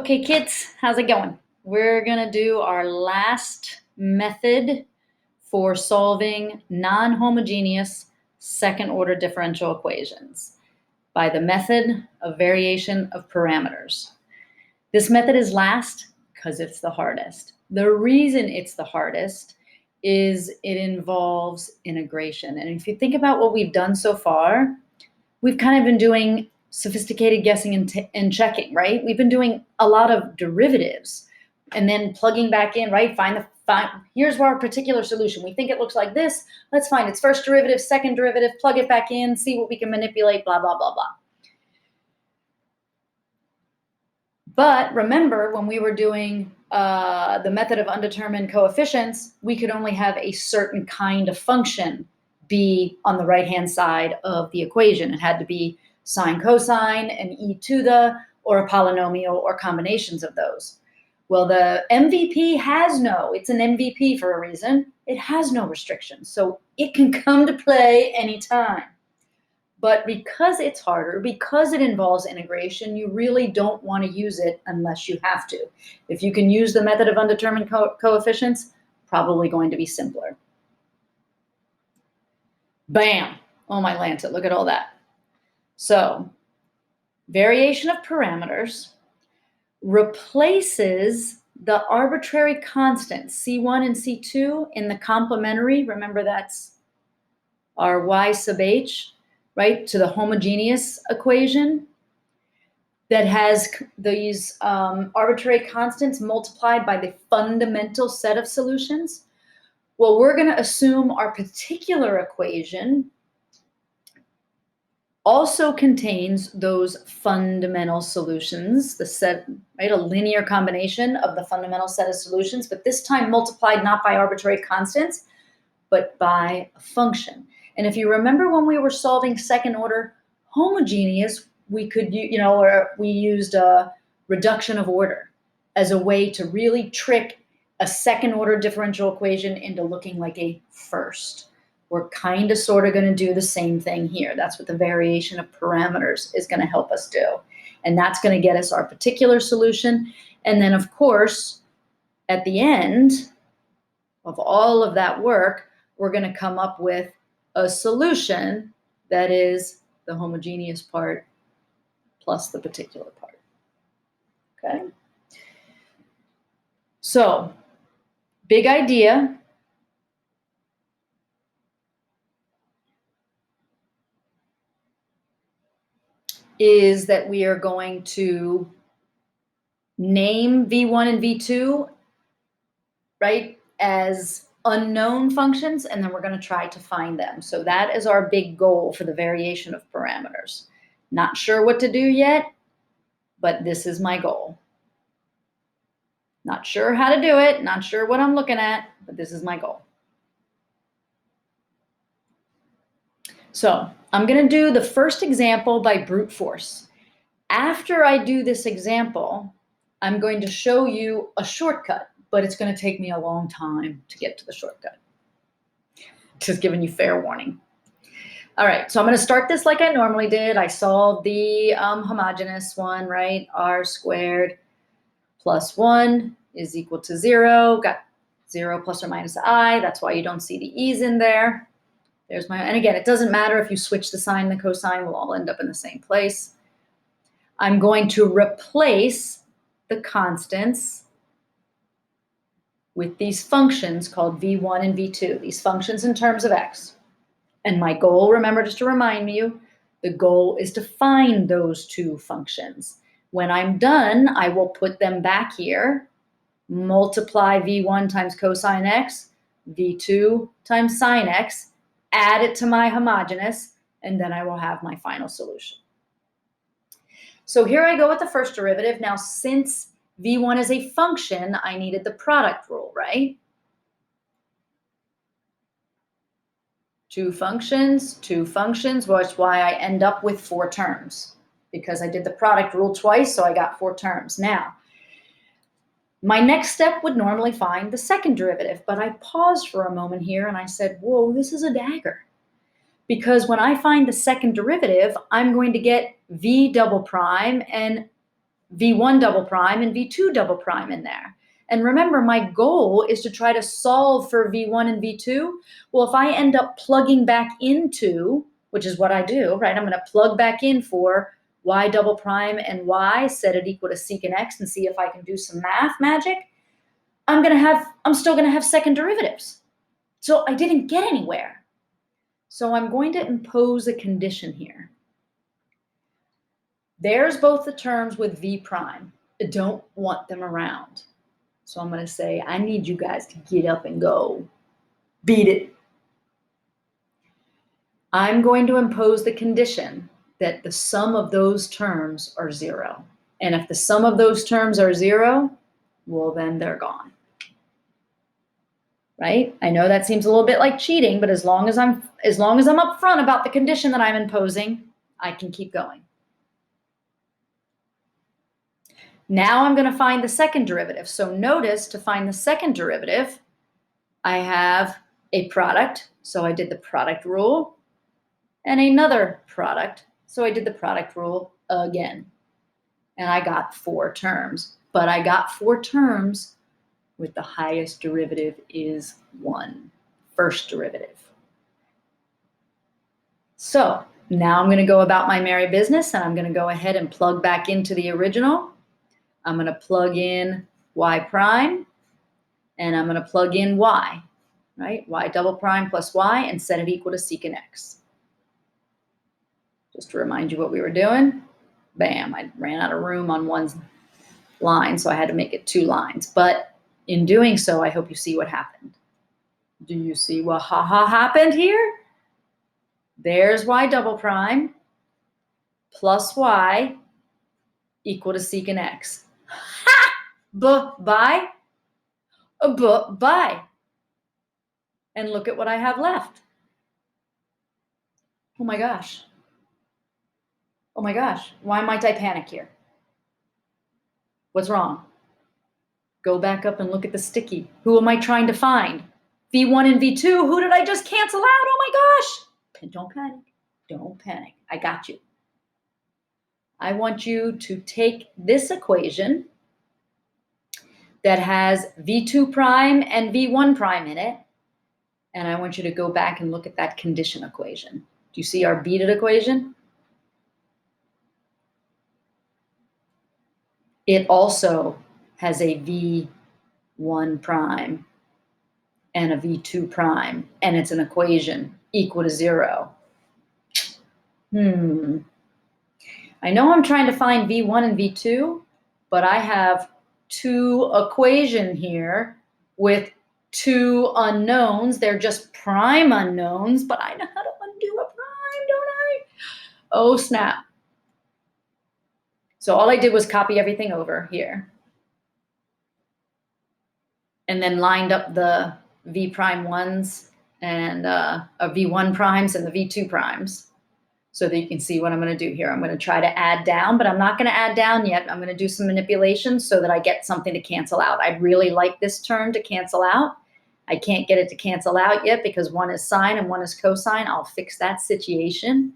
Okay, kids, how's it going? We're gonna do our last method for solving non-homogeneous second-order differential equations by the method of variation of parameters. This method is last because it's the hardest. The reason it's the hardest is it involves integration. And if you think about what we've done so far, we've kind of been doing sophisticated guessing and checking, right? We've been doing a lot of derivatives and then plugging back in, right? Here's our particular solution. We think it looks like this. Let's find its first derivative, second derivative, plug it back in, see what we can manipulate, blah, blah, blah, blah. But remember, when we were doing the method of undetermined coefficients, we could only have a certain kind of function be on the right-hand side of the equation. It had to be sine, cosine, and e to the, or a polynomial, or combinations of those. Well, the MVP it's an MVP for a reason. It has no restrictions, so it can come to play anytime. But because it's harder, because it involves integration, you really don't want to use it unless you have to. If you can use the method of undetermined coefficients, probably going to be simpler. Bam! Oh my Lancet, look at all that. So, variation of parameters replaces the arbitrary constants, C1 and C2, in the complementary. Remember, that's our y sub h, right, to the homogeneous equation that has these arbitrary constants multiplied by the fundamental set of solutions. Well, we're going to assume our particular equation also contains those fundamental solutions, the set, right, a linear combination of the fundamental set of solutions, but this time multiplied not by arbitrary constants, but by a function. And if you remember when we were solving second order homogeneous, we could, or we used a reduction of order as a way to really trick a second order differential equation into looking like a first. We're kind of sort of going to do the same thing here. That's what the variation of parameters is going to help us do. And that's going to get us our particular solution. And then, of course, at the end of all of that work, we're going to come up with a solution that is the homogeneous part plus the particular part. Okay? So, big idea. Is that we are going to name V1 and V2, right, as unknown functions, and then we're going to try to find them. So that is our big goal for the variation of parameters. Not sure what to do yet, but this is my goal. Not sure how to do it, not sure what I'm looking at, but this is my goal. So I'm going to do the first example by brute force. After I do this example, I'm going to show you a shortcut, but it's going to take me a long time to get to the shortcut. Just giving you fair warning. All right, so I'm going to start this like I normally did. I solved the homogeneous one, right? R squared plus 1 is equal to 0. Got 0 plus or minus I. That's why you don't see the e's in there. There's my, and again, it doesn't matter if you switch the sine and the cosine, we'll all end up in the same place. I'm going to replace the constants with these functions called V1 and V2, these functions in terms of x. And my goal, remember, just to remind you, the goal is to find those two functions. When I'm done, I will put them back here, multiply V1 times cosine x, V2 times sine x, add it to my homogeneous, and then I will have my final solution. So here I go with the first derivative. Now, since V1 is a function, I needed the product rule, right? Two functions, well, that's why I end up with 4 terms, because I did the product rule twice, so I got 4 terms. Now, my next step would normally find the second derivative, but I paused for a moment here and I said, whoa, this is a dagger. Because when I find the second derivative, I'm going to get V double prime, and V1 double prime and V2 double prime in there. And remember, my goal is to try to solve for V1 and V2. Well, if I end up plugging back into, which is what I do, right? I'm going to plug back in for y double prime and y, set it equal to secant x, and see if I can do some math magic. I'm still going to have second derivatives. So I didn't get anywhere. So I'm going to impose a condition here. There's both the terms with v prime. I don't want them around. So I'm going to say, I need you guys to get up and go. Beat it. I'm going to impose the condition that the sum of those terms are 0. And if the sum of those terms are 0, well, then they're gone. Right? I know that seems a little bit like cheating, but as long as I'm upfront about the condition that I'm imposing, I can keep going. Now I'm going to find the second derivative. So notice, to find the second derivative, I have a product. So I did the product rule, and another product. So I did the product rule again. And I got 4 terms. But I got 4 terms with the highest derivative is 1, first derivative. So now I'm going to go about my merry business, and I'm going to go ahead and plug back into the original. I'm going to plug in y prime, and I'm going to plug in y, right? Y double prime plus y, and set it equal to secant x. Just to remind you what we were doing. Bam, I ran out of room on one line, so I had to make it 2 lines. But in doing so, I hope you see what happened. Do you see what happened here? There's y double prime plus y equal to secant x. Ha! Bye. Bye. And look at what I have left. Oh my gosh. Oh my gosh. Why might I panic here? What's wrong? Go back up and look at the sticky. Who am I trying to find? V1 and V2. Who did I just cancel out? Oh my gosh. Don't panic. Don't panic. I got you. I want you to take this equation that has V2 prime and V1 prime in it, and I want you to go back and look at that condition equation. Do you see our beat it equation? It also has a V1 prime and a V2 prime, and it's an equation equal to 0. I know I'm trying to find V1 and V2, but I have 2 equations here with 2 unknowns. They're just prime unknowns, but I know how to undo a prime, don't I? Oh, snap. So all I did was copy everything over here and then lined up the V prime ones and V1 primes and the V2 primes, so that you can see what I'm going to do here. I'm going to try to add down, but I'm not going to add down yet. I'm going to do some manipulations so that I get something to cancel out. I really like this term to cancel out. I can't get it to cancel out yet because one is sine and one is cosine. I'll fix that situation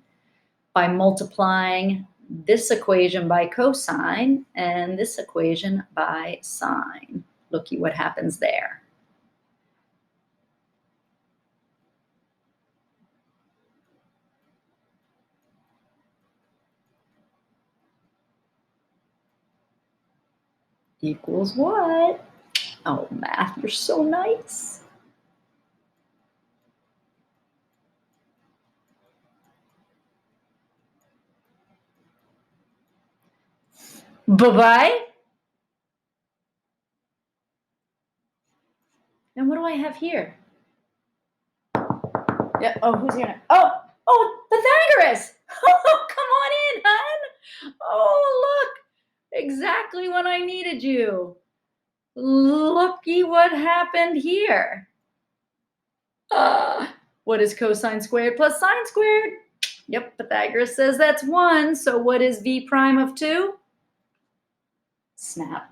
by multiplying this equation by cosine and this equation by sine. Looky what happens there. Equals what? Oh, math, you're so nice. Bye-bye. And what do I have here? Yeah. Oh, who's here now? Oh, Pythagoras. Oh, come on in, hon. Oh, look. Exactly when I needed you. Looky what happened here. What is cosine squared plus sine squared? Yep, Pythagoras says that's 1. So what is v prime of 2? Snap.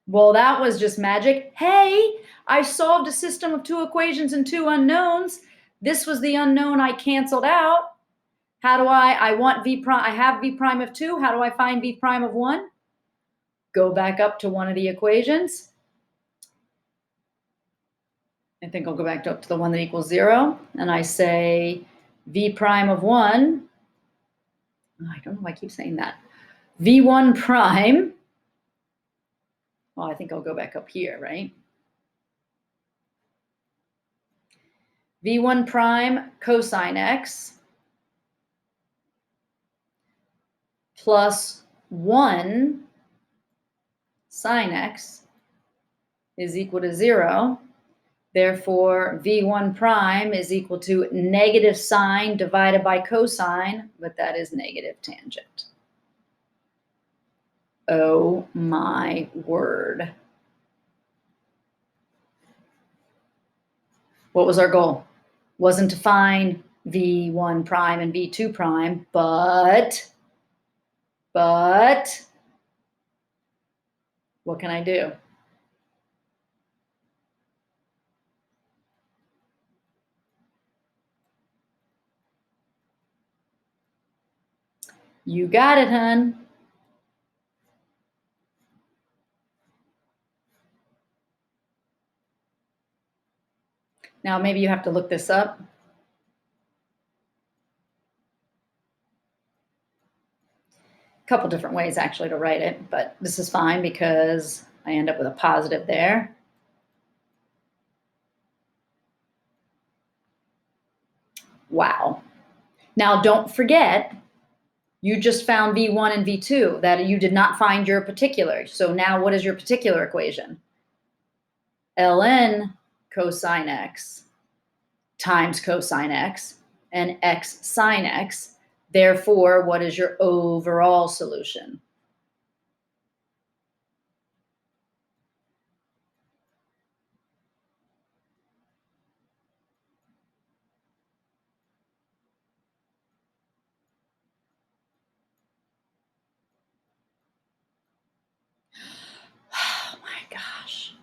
Well, that was just magic. Hey, I solved a system of 2 equations and 2 unknowns. This was the unknown I canceled out. How do I want V prime, I have V prime of 2. How do I find V prime of 1? Go back up to one of the equations. I think I'll go back up to the one that equals 0. And I say V prime of 1. I don't know why I keep saying that. V1 prime. Well, I think I'll go back up here, right? V1 prime cosine x plus 1 sine x is equal to 0. Therefore, V1 prime is equal to negative sine divided by cosine, but that is negative tangent. Oh my word. What was our goal? Wasn't to find V1 prime and V2 prime, but what can I do? You got it, hun. Now, maybe you have to look this up. A couple different ways actually to write it, but this is fine because I end up with a positive there. Wow. Now, don't forget, you just found V1 and V2, that you did not find your particular. So now what is your particular equation? ln cosine x times cosine x and x sine x. Therefore, what is your overall solution? Oh my gosh.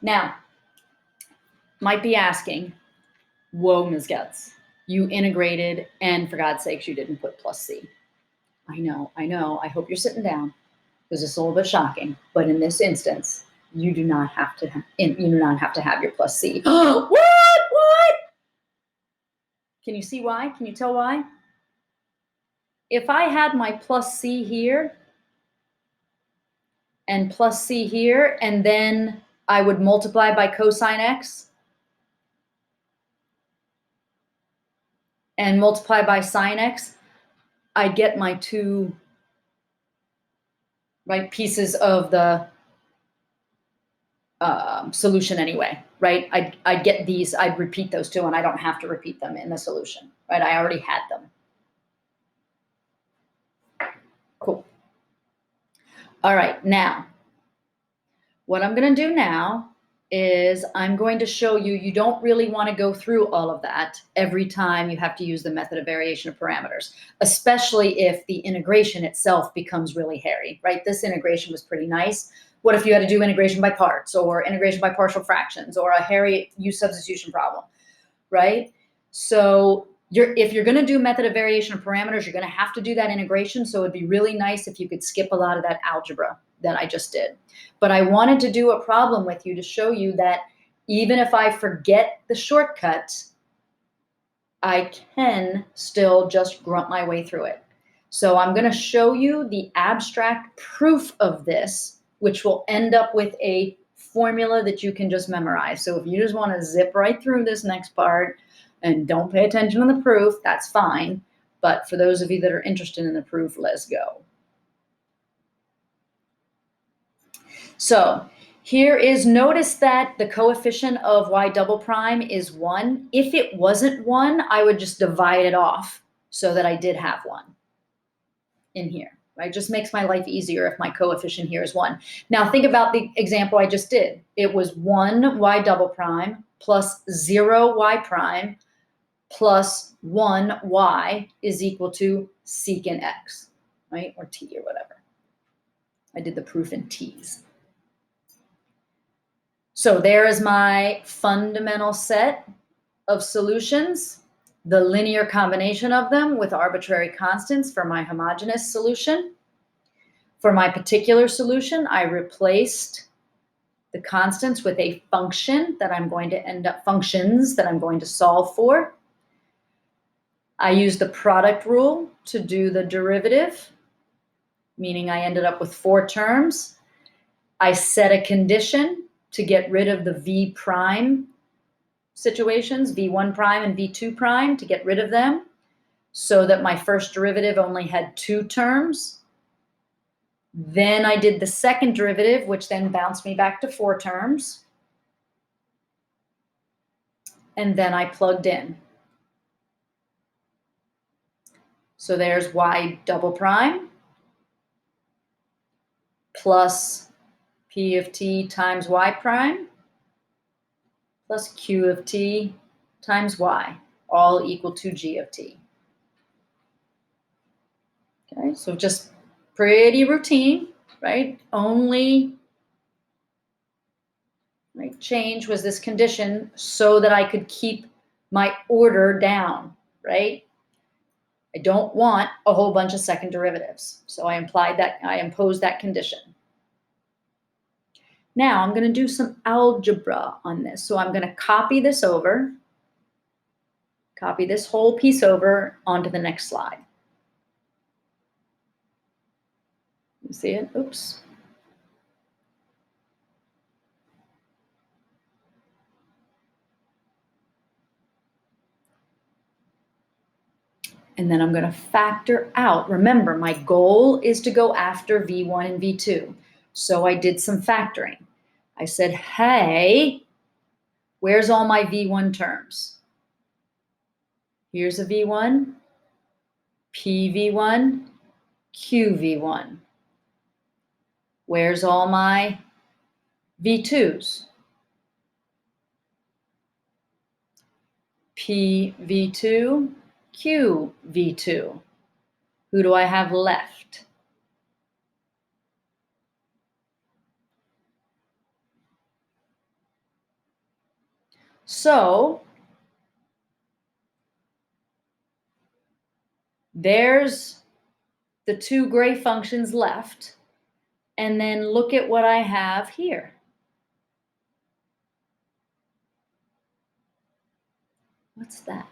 Now, might be asking, whoa, Ms. Getz, you integrated and for God's sakes, you didn't put plus C. I know. I hope you're sitting down because it's a little bit shocking. But in this instance, you do not have to have your plus C. What? Can you see why? Can you tell why? If I had my plus C here and plus C here, and then I would multiply by cosine x and multiply by sine x, I get my two pieces of the solution anyway, right? I'd get these, I'd repeat those two, and I don't have to repeat them in the solution, right? I already had them. Cool. All right, now, what I'm going to do now is I'm going to show you, you don't really want to go through all of that every time you have to use the method of variation of parameters, especially if the integration itself becomes really hairy, right? This integration was pretty nice. What if you had to do integration by parts or integration by partial fractions or a hairy U substitution problem, right? So if you're going to do method of variation of parameters, you're going to have to do that integration. So it'd be really nice if you could skip a lot of that algebra that I just did. But I wanted to do a problem with you to show you that even if I forget the shortcut, I can still just grunt my way through it. So I'm going to show you the abstract proof of this, which will end up with a formula that you can just memorize. So if you just want to zip right through this next part and don't pay attention to the proof, that's fine. But for those of you that are interested in the proof, let's go. So here is, notice that the coefficient of y double prime is 1. If it wasn't 1, I would just divide it off so that I did have 1 in here, right? Just makes my life easier if my coefficient here is 1. Now think about the example I just did. It was 1 y double prime plus 0 y prime plus 1 y is equal to secant x, right? Or t or whatever. I did the proof in t's. So there is my fundamental set of solutions. the linear combination of them with arbitrary constants for my homogeneous solution. For my particular solution, I replaced the constants with a function that I'm going to end up, functions that I'm going to solve for. I used the product rule to do the derivative, meaning I ended up with 4 terms. I set a condition to get rid of the V prime situations, V1 prime and V2 prime, to get rid of them, so that my first derivative only had 2 terms. Then I did the second derivative, which then bounced me back to 4 terms. And then I plugged in. So there's y double prime plus p of t times y prime plus q of t times y, all equal to g of t. Okay, so just pretty routine, right? Only change was this condition so that I could keep my order down, right? I don't want a whole bunch of second derivatives. So I imposed that condition. Now I'm going to do some algebra on this. So I'm going to copy this over, copy this whole piece over onto the next slide. You see it? Oops. And then I'm going to factor out. Remember, my goal is to go after V1 and V2. So I did some factoring. I said, hey, where's all my V1 terms? Here's a V1, PV1, QV1. Where's all my V2s? PV2, QV2. Who do I have left? So there's the 2 gray functions left. And then look at what I have here. What's that?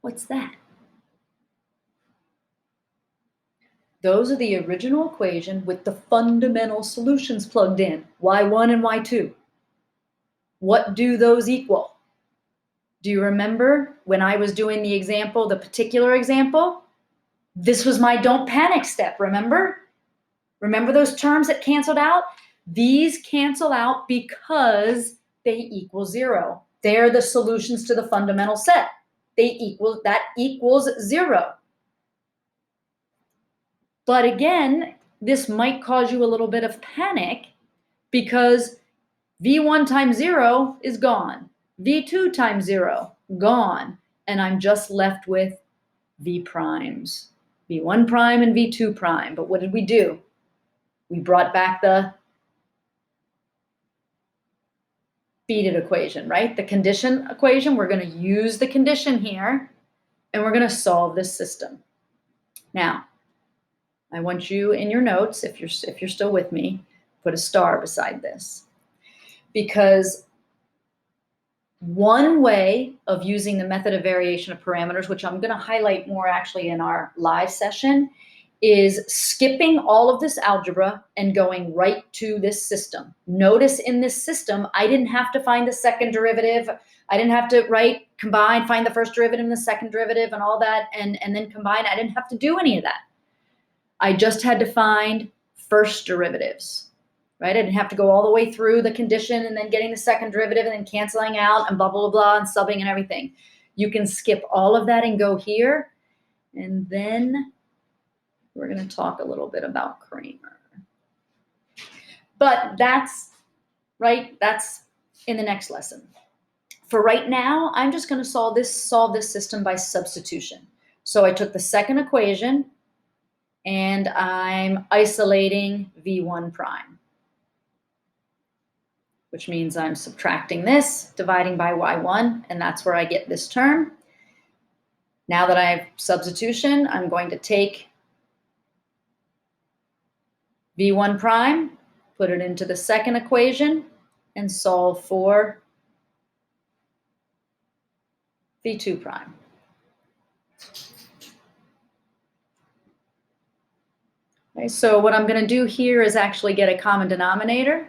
What's that? Those are the original equation with the fundamental solutions plugged in, y1 and y2. What do those equal? Do you remember when I was doing the example, the particular example? This was my don't panic step, remember? Remember those terms that canceled out? These cancel out because they equal 0. They're the solutions to the fundamental set. That equals 0. But again, this might cause you a little bit of panic because V1 times 0 is gone. V2 times 0, gone. And I'm just left with V primes, V1 prime and V2 prime. But what did we do? We brought back the beat it equation, right? The condition equation. We're going to use the condition here, and we're going to solve this system. Now, I want you in your notes, if you're still with me, put a star beside this. Because one way of using the method of variation of parameters, which I'm going to highlight more actually in our live session, is skipping all of this algebra and going right to this system. Notice in this system, I didn't have to find the second derivative. I didn't have to combine, find the first derivative and the second derivative and all that, and then combine. I didn't have to do any of that. I just had to find first derivatives, right? I didn't have to go all the way through the condition and then getting the second derivative and then canceling out and blah, blah, blah, and subbing and everything. You can skip all of that and go here. And then we're going to talk a little bit about Kramer. But that's in the next lesson. For right now, I'm just going to solve this system by substitution. So I took the second equation, and I'm isolating V1 prime. which means I'm subtracting this, dividing by y1, and that's where I get this term. Now that I have substitution, I'm going to take v1 prime, put it into the second equation, and solve for v2 prime. Okay, so what I'm going to do here is actually get a common denominator.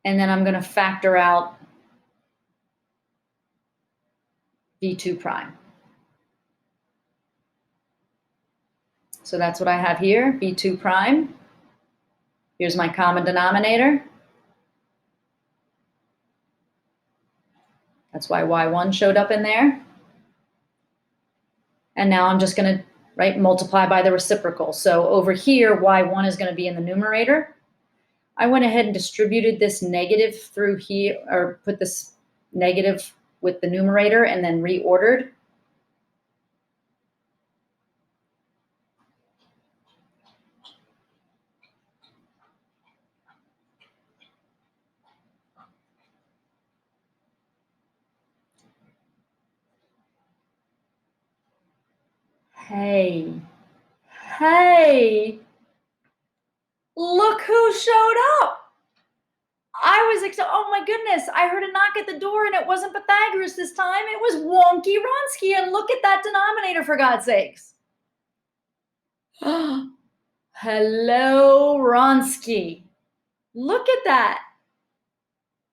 And then I'm going to factor out v2 prime. So that's what I have here, v2 prime. Here's my common denominator. That's why y1 showed up in there. And now I'm just going to multiply by the reciprocal. So over here, y1 is going to be in the numerator. I went ahead and distributed this negative through here, or put this negative with the numerator and then reordered. Hey, look who showed up. I was oh my goodness, I heard a knock at the door and it wasn't Pythagoras this time. It was Wonky Wronski, and look at that denominator, for God's sakes. Hello, Wronski. Look at that.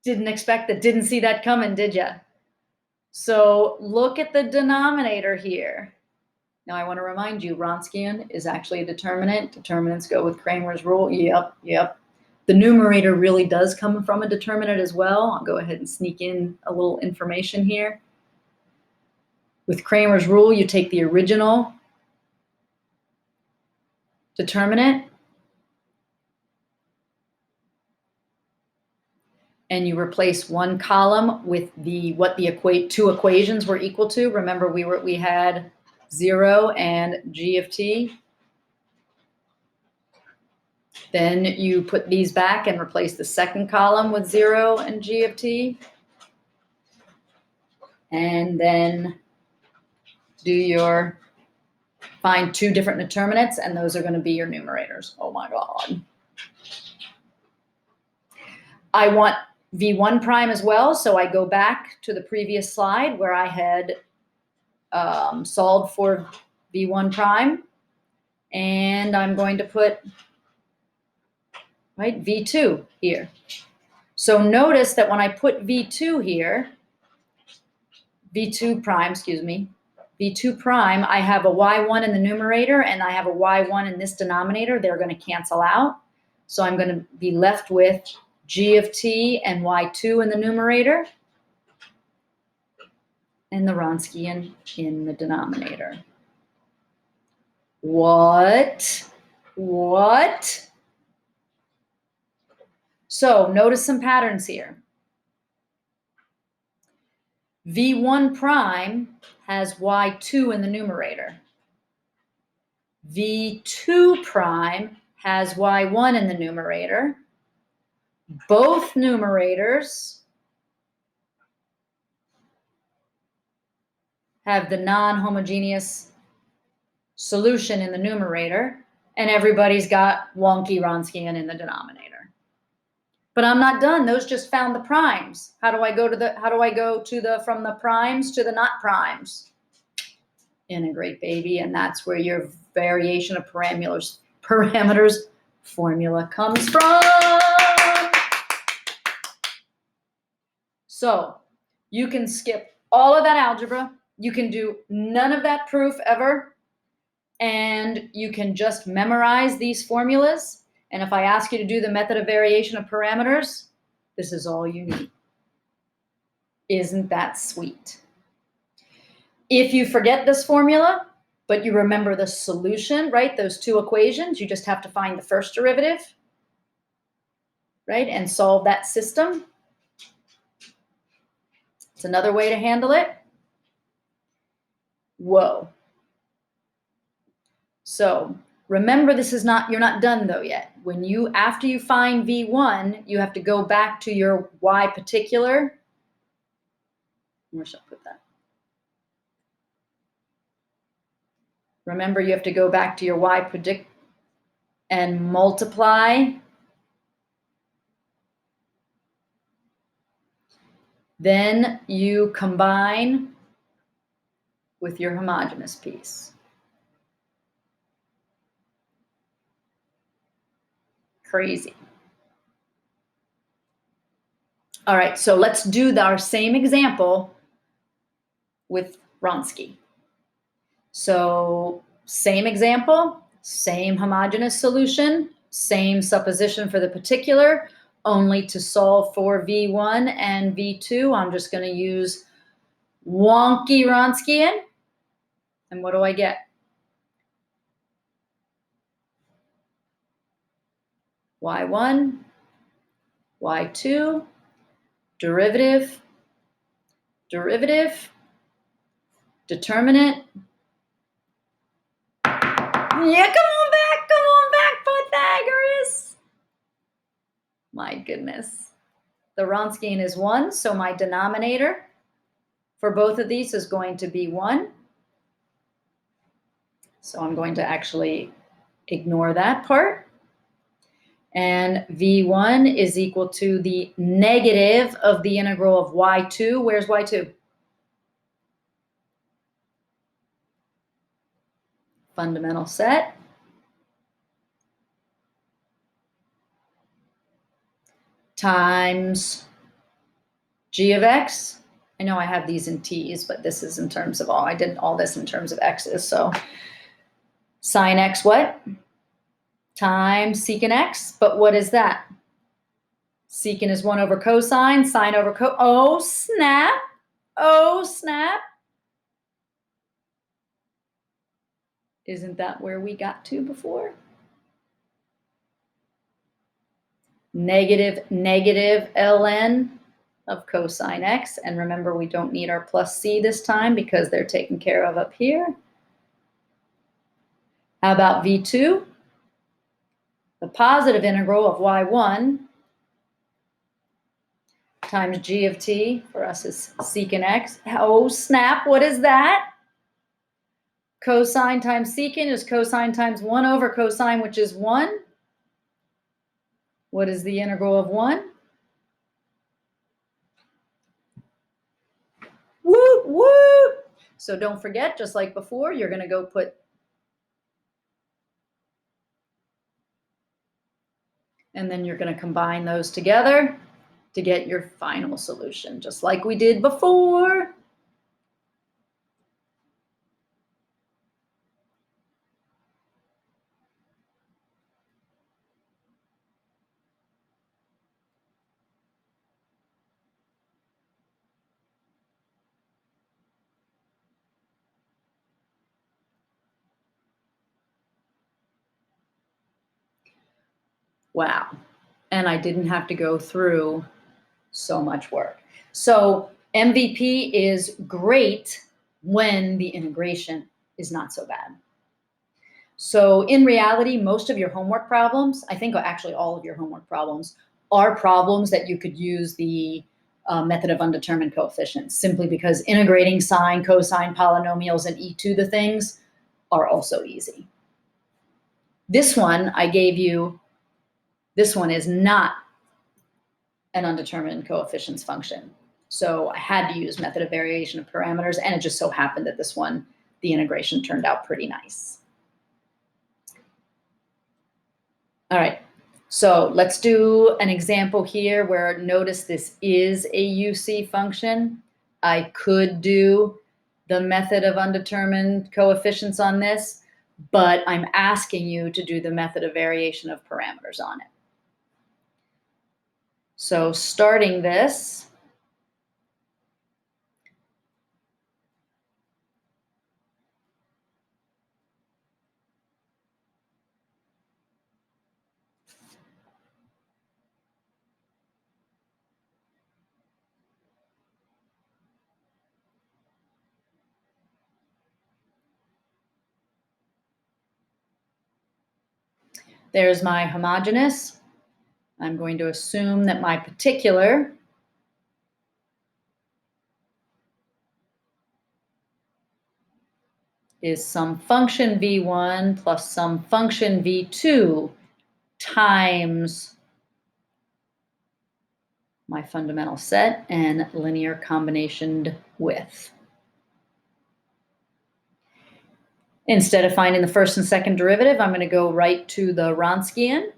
Didn't expect that, didn't see that coming, did ya? So look at the denominator here. Now I want to remind you, Wronskian is actually a determinant. Determinants go with Kramer's rule. Yep. The numerator really does come from a determinant as well. I'll go ahead and sneak in a little information here. With Kramer's rule, you take the original determinant and you replace one column with what the two equations were equal to. Remember, we had 0 and g of t. Then you put these back and replace the second column with 0 and g of t. And then find two different determinants, and those are going to be your numerators. Oh my God. I want v1 prime as well, so I go back to the previous slide where I had solved for v1 prime, and I'm going to put v2 here. So notice that when I put v2 here, v2 prime, I have a y1 in the numerator and I have a y1 in this denominator. They're going to cancel out. So I'm going to be left with g of t and y2 in the numerator and the Wronskian in the denominator. What? So notice some patterns here. v1 prime has y2 in the numerator. v2 prime has y1 in the numerator. Both numerators have the non-homogeneous solution in the numerator, and everybody's got wonky Wronskian in the denominator. But I'm not done. Those just found the primes. How do I go from the primes to the not primes? Integrate, baby, and that's where your variation of parameters formula comes from. So you can skip all of that algebra. You can do none of that proof ever. And you can just memorize these formulas. And if I ask you to do the method of variation of parameters, this is all you need. Isn't that sweet? If you forget this formula, but you remember the solution, right? Those two equations, you just have to find the first derivative, right? And solve that system. It's another way to handle it. Whoa. So Remember, you're not done though yet. After you find V1, you have to go back to your Y particular. Where should I put that? Remember, you have to go back to your Y predict and multiply. Then you combine with your homogeneous piece. Crazy. All right, so let's do our same example with Wronski. So same example, same homogeneous solution, same supposition for the particular, only to solve for V1 and V2, I'm just going to use wonky Wronskian. And what do I get? Y1, Y2, derivative, derivative, determinant. Yeah, come on back, Pythagoras. My goodness. The Wronskian is 1, so my denominator for both of these is going to be 1. So I'm going to actually ignore that part. And V1 is equal to the negative of the integral of Y2. Where's Y2? Fundamental set. Times g of x. I know I have these in t's, but this is in terms of I did all this in terms of x's. So sine x what? Times secant x. But what is that? Secant is 1 over cosine, sine over oh, snap. Oh, snap. Isn't that where we got to before? Negative ln of cosine x. And remember, we don't need our plus c this time because they're taken care of up here. How about V2? The positive integral of y1 times g of t, for us is secant x. Oh, snap, what is that? Cosine times secant is cosine times 1 over cosine, which is 1. What is the integral of 1? Woot, woot! So don't forget, just like before, you're going to go put and then you're going to combine those together to get your final solution, just like we did before. Wow. And I didn't have to go through so much work. So MVP is great when the integration is not so bad. So in reality, most of your homework problems, I think actually all of your homework problems, are problems that you could use the method of undetermined coefficients, simply because integrating sine, cosine, polynomials, and e to the things are also easy. This one I gave you, this one is not an undetermined coefficients function. So I had to use method of variation of parameters, and it just so happened that this one, the integration turned out pretty nice. All right, so let's do an example here where notice this is a UC function. I could do the method of undetermined coefficients on this, but I'm asking you to do the method of variation of parameters on it. So starting this, There's my homogeneous. I'm going to assume that my particular is some function v1 plus some function v2 times my fundamental set and linear combinationed with. Instead of finding the first and second derivative, I'm going to go right to the Wronskian.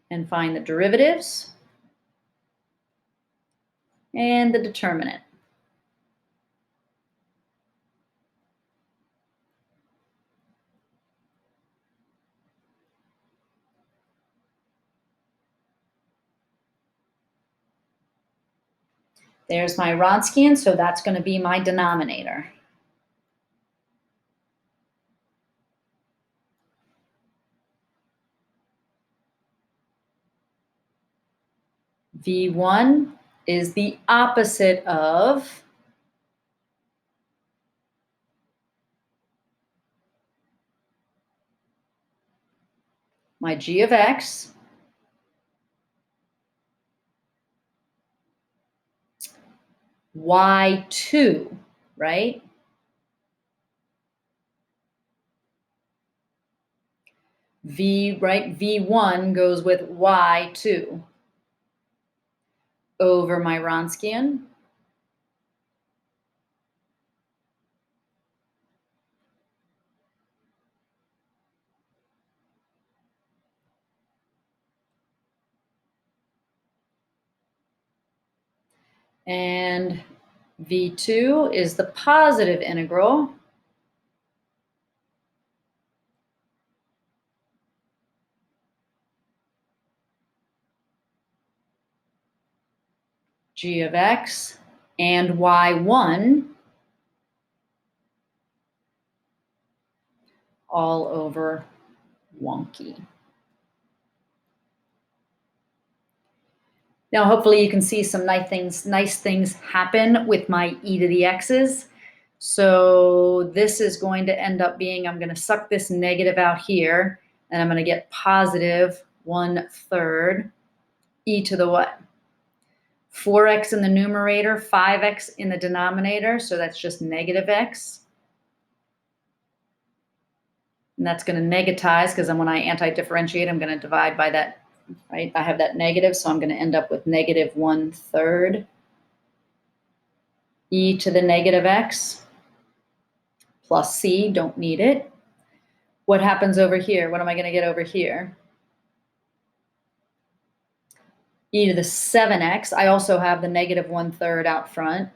And find the derivatives and the determinant. There's my Wronskian, so that's going to be my denominator. V1 is the opposite of my g of x y2, right? V1 goes with y2 over my Wronskian. And V2 is the positive integral g of x and y1 all over wonky. Now, hopefully you can see some nice things happen with my e to the x's. So this is going to end up being, I'm going to suck this negative out here, and I'm going to get positive 1/3 e to the what? 4x in the numerator, 5x in the denominator, so that's just negative x. And that's going to negatize, because when I anti-differentiate, I'm going to divide by that, right? I have that negative, so I'm going to end up with negative 1/3 e to the negative x plus c, don't need it. What happens over here? What am I going to get over here? E to the 7x. I also have the negative 1/3 out front.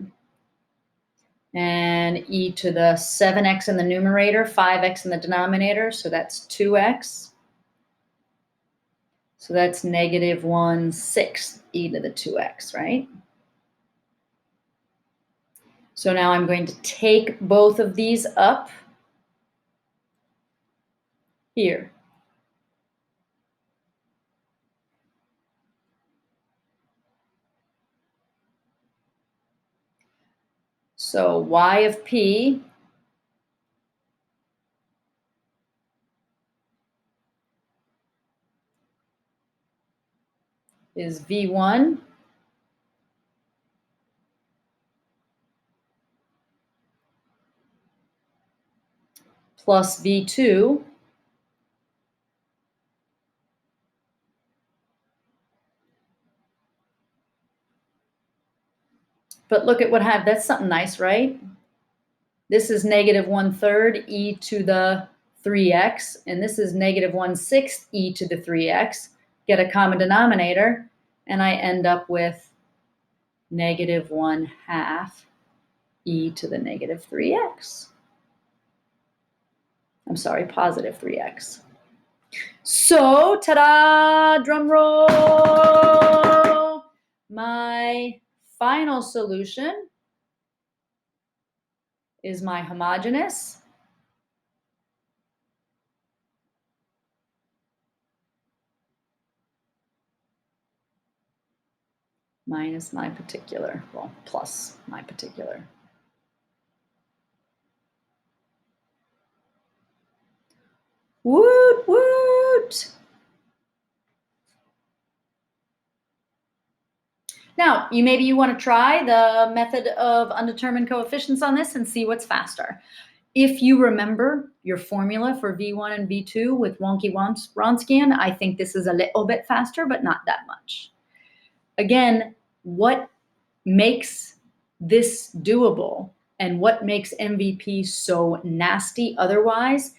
And e to the 7x in the numerator, 5x in the denominator, so that's 2x. So that's negative 1/6 e to the 2x, right? So now I'm going to take both of these up here. So y of p is v1 plus v2 but look at what happened. That's something nice, right? This is negative 1/3 e to the 3x, and this is negative 1/6 e to the 3x. Get a common denominator, and I end up with negative 1/2 e to the negative 3x. I'm sorry, positive 3x. So, ta-da, drum roll. My final solution is my homogeneous minus my particular, well, plus my particular. Now, maybe you want to try the method of undetermined coefficients on this and see what's faster. If you remember your formula for V1 and V2 with wonky Wronskian, I think this is a little bit faster, but not that much. Again, what makes this doable and what makes MVP so nasty otherwise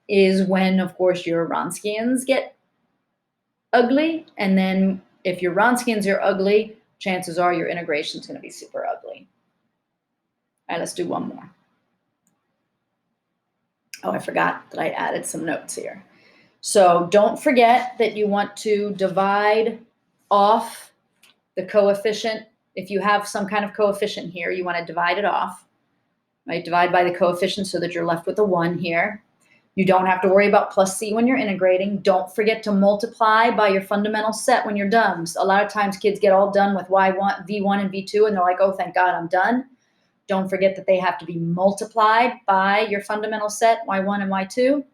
is when, of course, your Wronskians get ugly. And then if your Wronskians are ugly, chances are your integration is going to be super ugly. All right, let's do one more. Oh, I forgot that I added some notes here. So don't forget that you want to divide off the coefficient. If you have some kind of coefficient here, you want to divide it off, right? Divide by the coefficient so that you're left with a 1 here. You don't have to worry about plus C when you're integrating. Don't forget to multiply by your fundamental set when you're done. So a lot of times kids get all done with V1 and V2 and they're like, oh, thank God I'm done. Don't forget that they have to be multiplied by your fundamental set, Y1 and Y2,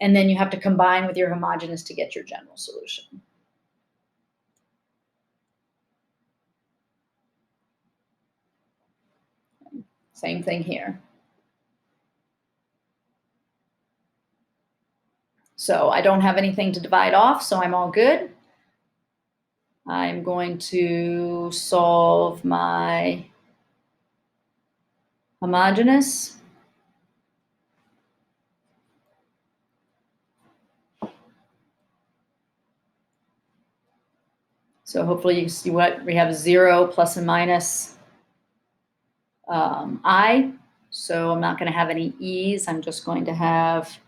and then you have to combine with your homogeneous to get your general solution. Same thing here. So I don't have anything to divide off, so I'm all good. I'm going to solve my homogeneous. So hopefully you see what we have 0 plus and minus I. So I'm not going to have any E's. I'm just going to have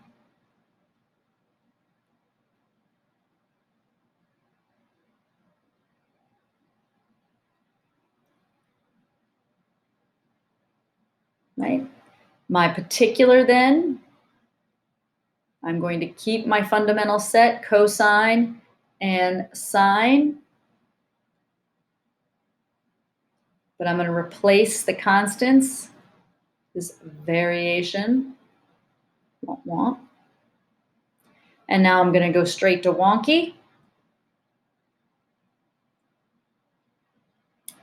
right. My particular then, I'm going to keep my fundamental set, cosine and sine. But I'm going to replace the constants, this variation, womp. And now I'm going to go straight to wonky.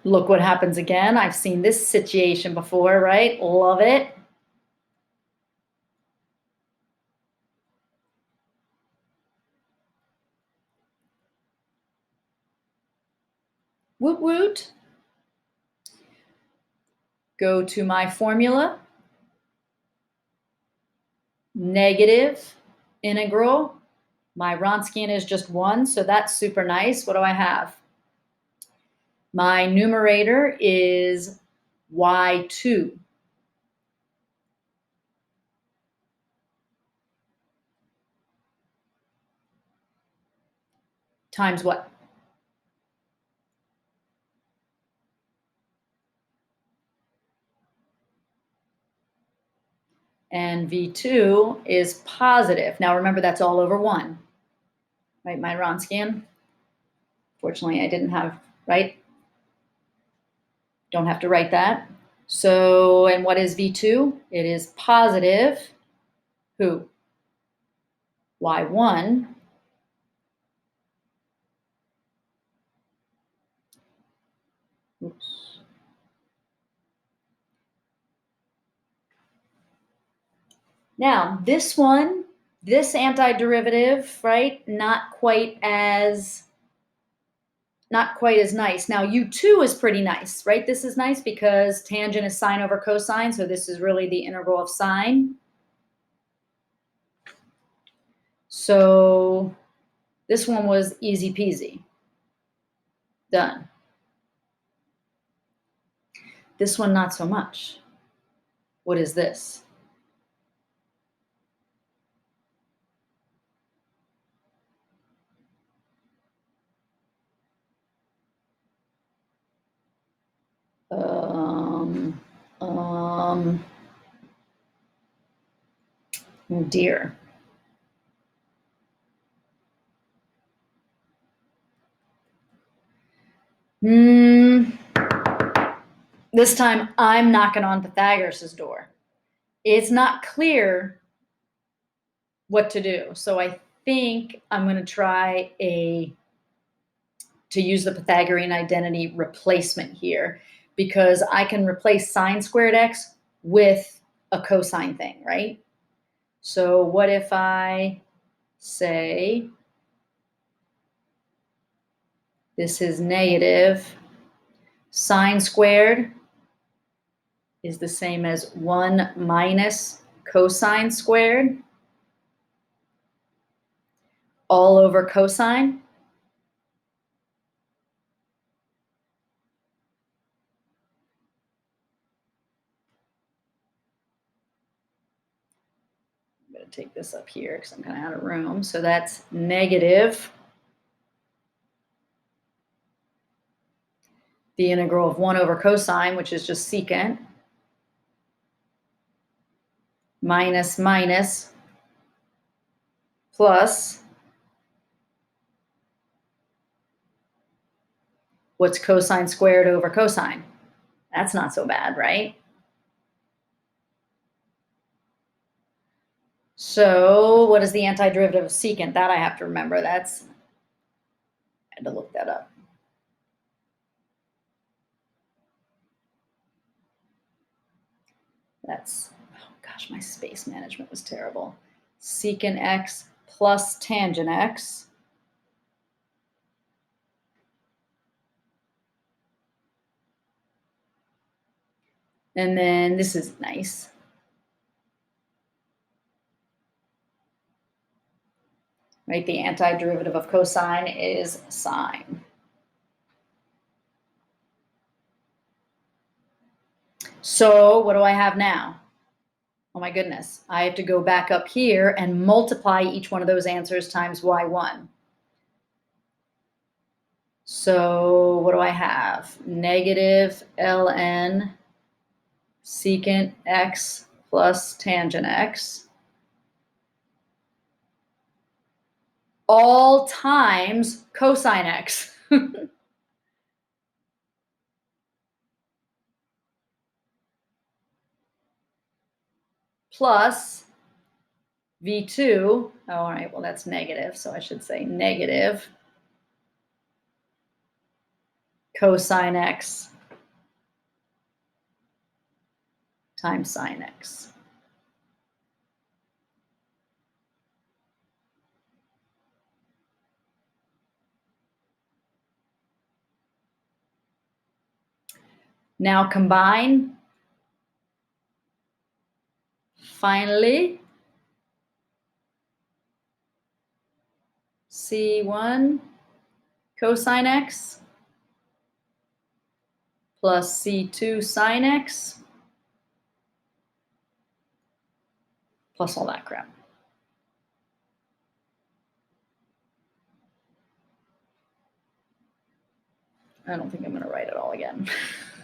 Look what happens again. I've seen this situation before, right? Love it. Woot woot. Go to my formula. Negative integral. My Wronskian is just 1, so that's super nice. What do I have? My numerator is y2. Times what? And V2 is positive. Now remember, that's all over 1. Right, my Wronskian. Fortunately, I didn't have, right? Don't have to write that. So, and what is V2? It is positive, who? Y1. Oops. Now, this one, this antiderivative, right? Not quite as nice. Now, U2 is pretty nice, right? This is nice because tangent is sine over cosine, so this is really the integral of sine. So this one was easy peasy. Done. This one, not so much. What is this? Oh dear. This time I'm knocking on Pythagoras' door. It's not clear what to do. So I think I'm going to try a to use the Pythagorean identity replacement here, because I can replace sine squared x with a cosine thing, right? So what if I say this is negative sine squared is the same as 1 minus cosine squared all over cosine? I'm going to take this up here because I'm kind of out of room. So that's negative the integral of 1 over cosine, which is just secant, minus minus plus what's cosine squared over cosine? That's not so bad, right? So what is the antiderivative of secant? That I have to remember. I had to look that up. That's, oh gosh, my space management was terrible. Secant x plus tangent x and then this is nice. Right, the antiderivative of cosine is sine. So what do I have now? Oh my goodness, I have to go back up here and multiply each one of those answers times y1. So what do I have? Negative ln secant x plus tangent x all times cosine x. Plus v2, oh, all right, well, that's negative, so I should say negative cosine x times sine x. Now combine. Finally, C1 cosine x plus C2 sine x plus all that crap. I don't think I'm going to write it all again.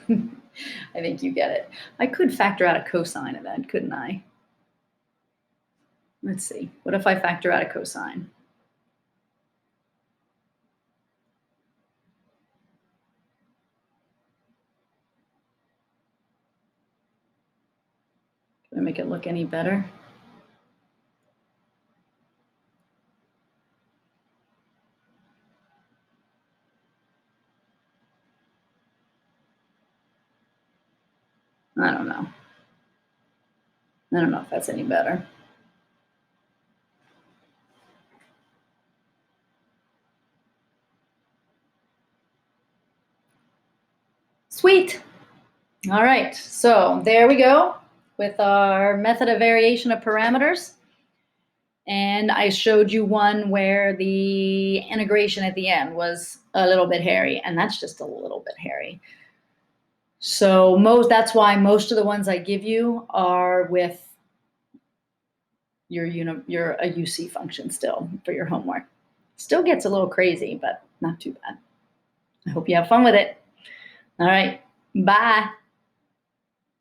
I think you get it. I could factor out a cosine of that, couldn't I? Let's see. What if I factor out a cosine? Can I make it look any better? I don't know. I don't know if that's any better. Sweet. All right, so there we go with our method of variation of parameters. And I showed you one where the integration at the end was a little bit hairy, and that's just a little bit hairy. So that's why most of the ones I give you are with your a UC function still for your homework. Still gets a little crazy, but not too bad. I hope you have fun with it. All right, bye.